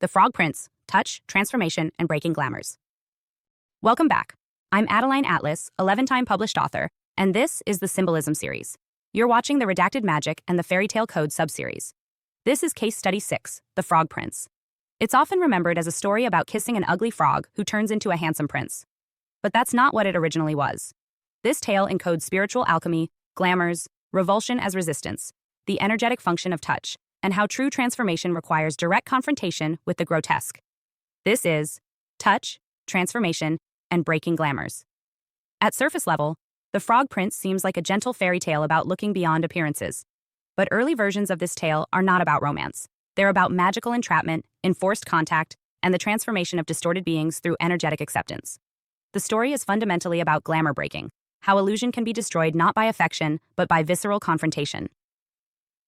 The Frog Prince, Touch, Transformation, and Breaking Glamours. Welcome back. I'm Adeline Atlas, 11-time published author, and this is the Symbolism series. You're watching the Redacted Magic and the Fairy Tale Code subseries. This is Case Study 6, The Frog Prince. It's often remembered as a story about kissing an ugly frog who turns into a handsome prince. But that's not what it originally was. This tale encodes spiritual alchemy, glamours, revulsion as resistance, the energetic function of touch, and how true transformation requires direct confrontation with the grotesque. This is Touch, Transformation, and Breaking Glamours. At surface level, The Frog Prince seems like a gentle fairy tale about looking beyond appearances. But early versions of this tale are not about romance. They're about magical entrapment, enforced contact, and the transformation of distorted beings through energetic acceptance. The story is fundamentally about glamour breaking, how illusion can be destroyed not by affection, but by visceral confrontation.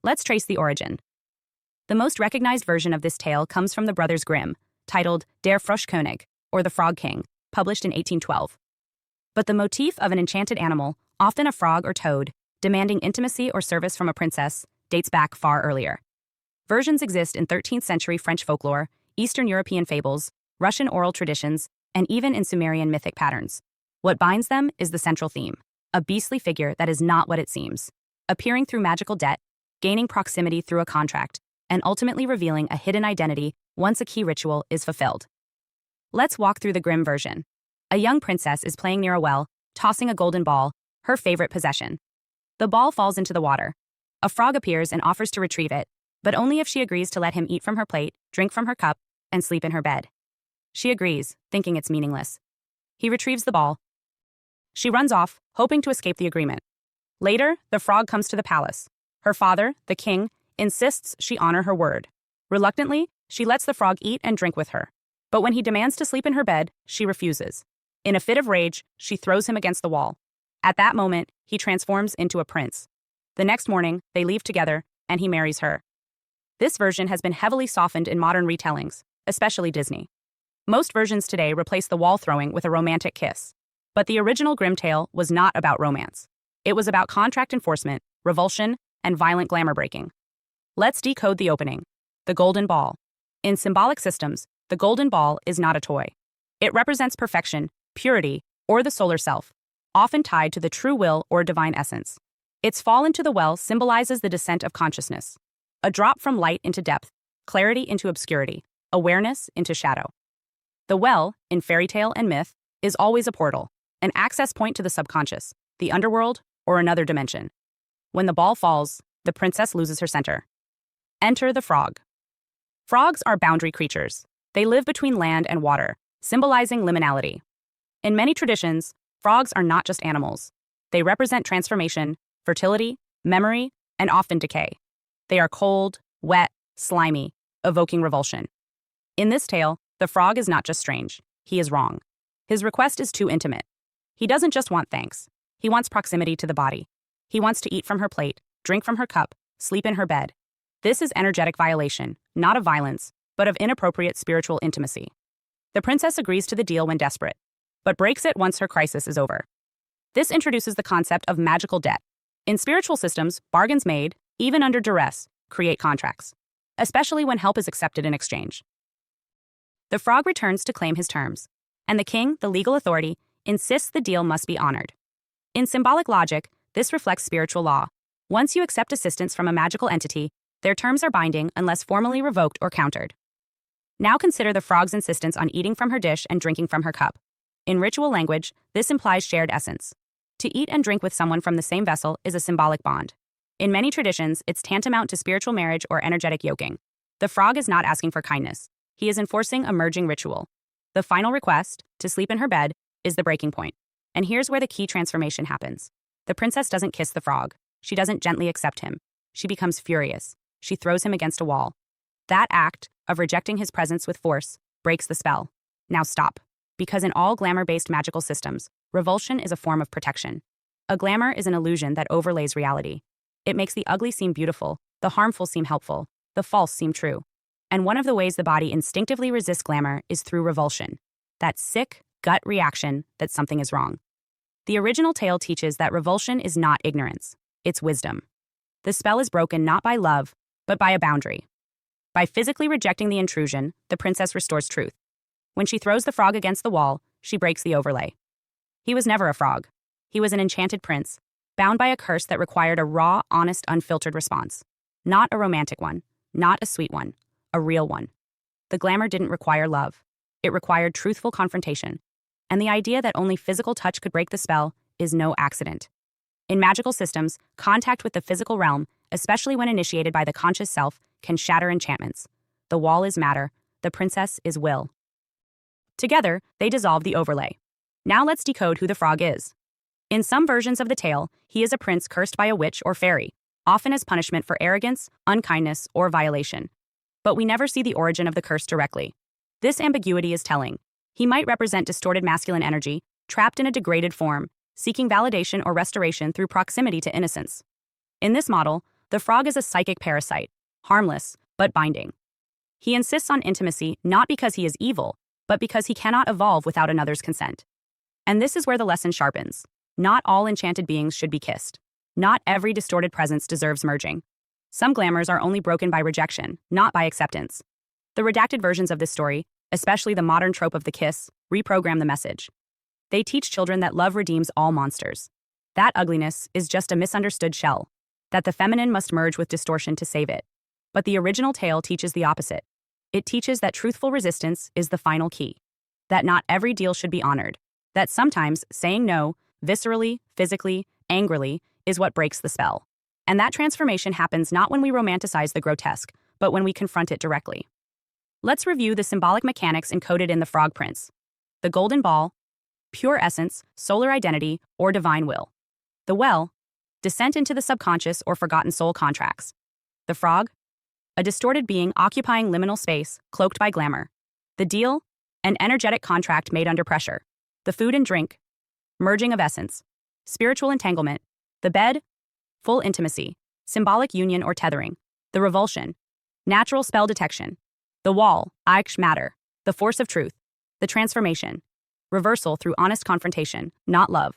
Let's trace the origin. The most recognized version of this tale comes from the Brothers Grimm, titled Der Froschkönig, or The Frog King, published in 1812. But the motif of an enchanted animal, often a frog or toad, demanding intimacy or service from a princess, dates back far earlier. Versions exist in 13th century French folklore, Eastern European fables, Russian oral traditions, and even in Sumerian mythic patterns. What binds them is the central theme, a beastly figure that is not what it seems, appearing through magical debt, gaining proximity through a contract, and ultimately revealing a hidden identity once a key ritual is fulfilled. Let's walk through the Grimm version. A young princess is playing near a well, tossing a golden ball, her favorite possession. The ball falls into the water. A frog appears and offers to retrieve it, but only if she agrees to let him eat from her plate, drink from her cup, and sleep in her bed. She agrees, thinking it's meaningless. He retrieves the ball. She runs off, hoping to escape the agreement. Later, the frog comes to the palace. Her father, the king, insists she honor her word. Reluctantly, she lets the frog eat and drink with her. But when he demands to sleep in her bed, she refuses. In a fit of rage, she throws him against the wall. At that moment, he transforms into a prince. The next morning, they leave together, and he marries her. This version has been heavily softened in modern retellings, especially Disney. Most versions today replace the wall throwing with a romantic kiss. But the original Grimm tale was not about romance. It was about contract enforcement, revulsion, and violent glamour breaking. Let's decode the opening. The golden ball. In symbolic systems, the golden ball is not a toy. It represents perfection, purity, or the solar self, often tied to the true will or divine essence. Its fall into the well symbolizes the descent of consciousness. A drop from light into depth, clarity into obscurity, awareness into shadow. The well, in fairy tale and myth, is always a portal, an access point to the subconscious, the underworld, or another dimension. When the ball falls, the princess loses her center. Enter the frog. Frogs are boundary creatures. They live between land and water, symbolizing liminality. In many traditions, frogs are not just animals. They represent transformation, fertility, memory, and often decay. They are cold, wet, slimy, evoking revulsion. In this tale, the frog is not just strange. He is wrong. His request is too intimate. He doesn't just want thanks. He wants proximity to the body. He wants to eat from her plate, drink from her cup, sleep in her bed. This is energetic violation, not of violence, but of inappropriate spiritual intimacy. The princess agrees to the deal when desperate, but breaks it once her crisis is over. This introduces the concept of magical debt. In spiritual systems, bargains made, even under duress, create contracts, especially when help is accepted in exchange. The frog returns to claim his terms, and the king, the legal authority, insists the deal must be honored. In symbolic logic, this reflects spiritual law. Once you accept assistance from a magical entity, their terms are binding unless formally revoked or countered. Now consider the frog's insistence on eating from her dish and drinking from her cup. In ritual language, this implies shared essence. To eat and drink with someone from the same vessel is a symbolic bond. In many traditions, it's tantamount to spiritual marriage or energetic yoking. The frog is not asking for kindness. He is enforcing a merging ritual. The final request, to sleep in her bed, is the breaking point. And here's where the key transformation happens. The princess doesn't kiss the frog. She doesn't gently accept him. She becomes furious. She throws him against a wall. That act, of rejecting his presence with force, breaks the spell. Now stop. Because in all glamour-based magical systems, revulsion is a form of protection. A glamour is an illusion that overlays reality. It makes the ugly seem beautiful, the harmful seem helpful, the false seem true. And one of the ways the body instinctively resists glamour is through revulsion. That sick, gut reaction that something is wrong. The original tale teaches that revulsion is not ignorance, it's wisdom. The spell is broken not by love, but by a boundary. By physically rejecting the intrusion, the princess restores truth. When she throws the frog against the wall, she breaks the overlay. He was never a frog. He was an enchanted prince, bound by a curse that required a raw, honest, unfiltered response. Not a romantic one, not a sweet one, a real one. The glamour didn't require love. It required truthful confrontation. And the idea that only physical touch could break the spell is no accident. In magical systems, contact with the physical realm, especially when initiated by the conscious self, can shatter enchantments. The wall is matter, the princess is will. Together, they dissolve the overlay. Now let's decode who the frog is. In some versions of the tale, he is a prince cursed by a witch or fairy, often as punishment for arrogance, unkindness, or violation. But we never see the origin of the curse directly. This ambiguity is telling. He might represent distorted masculine energy, trapped in a degraded form, seeking validation or restoration through proximity to innocence. In this model, the frog is a psychic parasite, harmless, but binding. He insists on intimacy not because he is evil, but because he cannot evolve without another's consent. And this is where the lesson sharpens. Not all enchanted beings should be kissed. Not every distorted presence deserves merging. Some glamours are only broken by rejection, not by acceptance. The redacted versions of this story, especially the modern trope of the kiss, reprogram the message. They teach children that love redeems all monsters. That ugliness is just a misunderstood shell, that the feminine must merge with distortion to save it. But the original tale teaches the opposite. It teaches that truthful resistance is the final key, that not every deal should be honored, that sometimes saying no, viscerally, physically, angrily, is what breaks the spell. And that transformation happens not when we romanticize the grotesque, but when we confront it directly. Let's review the symbolic mechanics encoded in the Frog Prince. The golden ball, pure essence, solar identity, or divine will. The well, descent into the subconscious or forgotten soul contracts. The frog, a distorted being occupying liminal space, cloaked by glamour. The deal, an energetic contract made under pressure. The food and drink, merging of essence. Spiritual entanglement. The bed, full intimacy, symbolic union or tethering. The revulsion, natural spell detection. The wall, Aiksh matter, the force of truth. The transformation, reversal through honest confrontation, not love.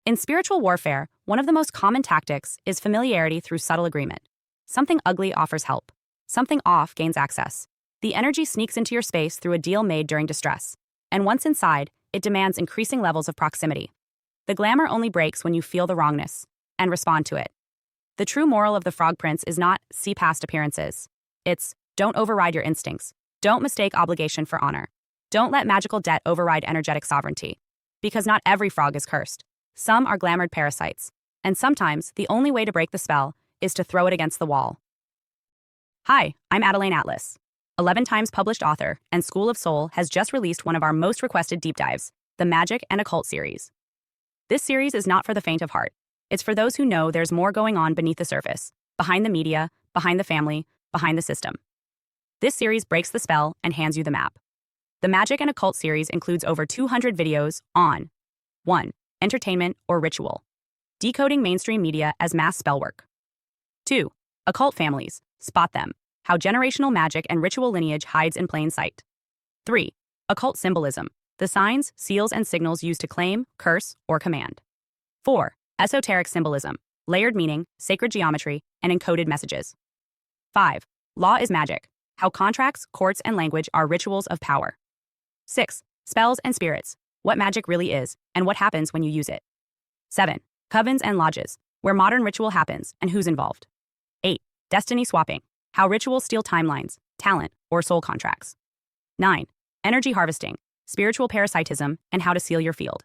In spiritual warfare, one of the most common tactics is familiarity through subtle agreement. Something ugly offers help. Something off gains access. The energy sneaks into your space through a deal made during distress. And once inside, it demands increasing levels of proximity. The glamour only breaks when you feel the wrongness and respond to it. The true moral of the Frog Prince is not see past appearances. It's don't override your instincts. Don't mistake obligation for honor. Don't let magical debt override energetic sovereignty. Because not every frog is cursed. Some are glamoured parasites. And sometimes the only way to break the spell is to throw it against the wall. Hi, I'm Adeline Atlas. 11 times published author and School of Soul has just released one of our most requested deep dives, the Magic and Occult series. This series is not for the faint of heart. It's for those who know there's more going on beneath the surface, behind the media, behind the family, behind the system. This series breaks the spell and hands you the map. The Magic and Occult series includes over 200 videos on 1. Entertainment or ritual. Decoding mainstream media as mass spellwork. 2. Occult families. Spot them. How generational magic and ritual lineage hides in plain sight. 3. Occult symbolism. The signs, seals, and signals used to claim, curse, or command. 4. Esoteric symbolism. Layered meaning, sacred geometry, and encoded messages. 5. Law is magic. How contracts, courts, and language are rituals of power. 6. Spells and spirits. What magic really is, and what happens when you use it. 7. Covens and lodges. Where modern ritual happens, and who's involved. 8. Destiny swapping. How rituals steal timelines, talent, or soul contracts. 9. Energy harvesting. Spiritual parasitism, and how to seal your field.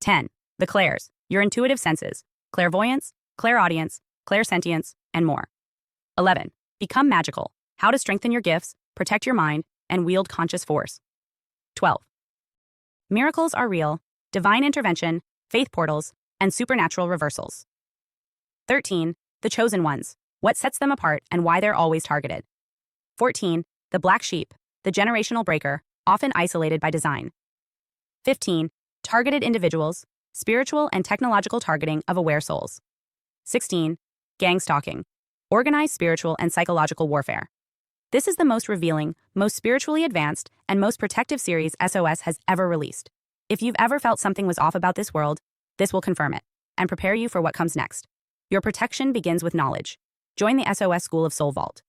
10. The clairs. Your intuitive senses. Clairvoyance, clairaudience, clairsentience, and more. 11. Become magical. How to strengthen your gifts, protect your mind, and wield conscious force. 12. Miracles are real, divine intervention, faith portals, and supernatural reversals. 13. The chosen ones. What sets them apart and why they're always targeted. 14. The black sheep, the generational breaker, often isolated by design. 15. Targeted individuals, spiritual and technological targeting of aware souls. 16. Gang stalking, organized spiritual and psychological warfare. This is the most revealing, most spiritually advanced, and most protective series SOS has ever released. If you've ever felt something was off about this world, this will confirm it and prepare you for what comes next. Your protection begins with knowledge. Join the SOS School of Soul Vault.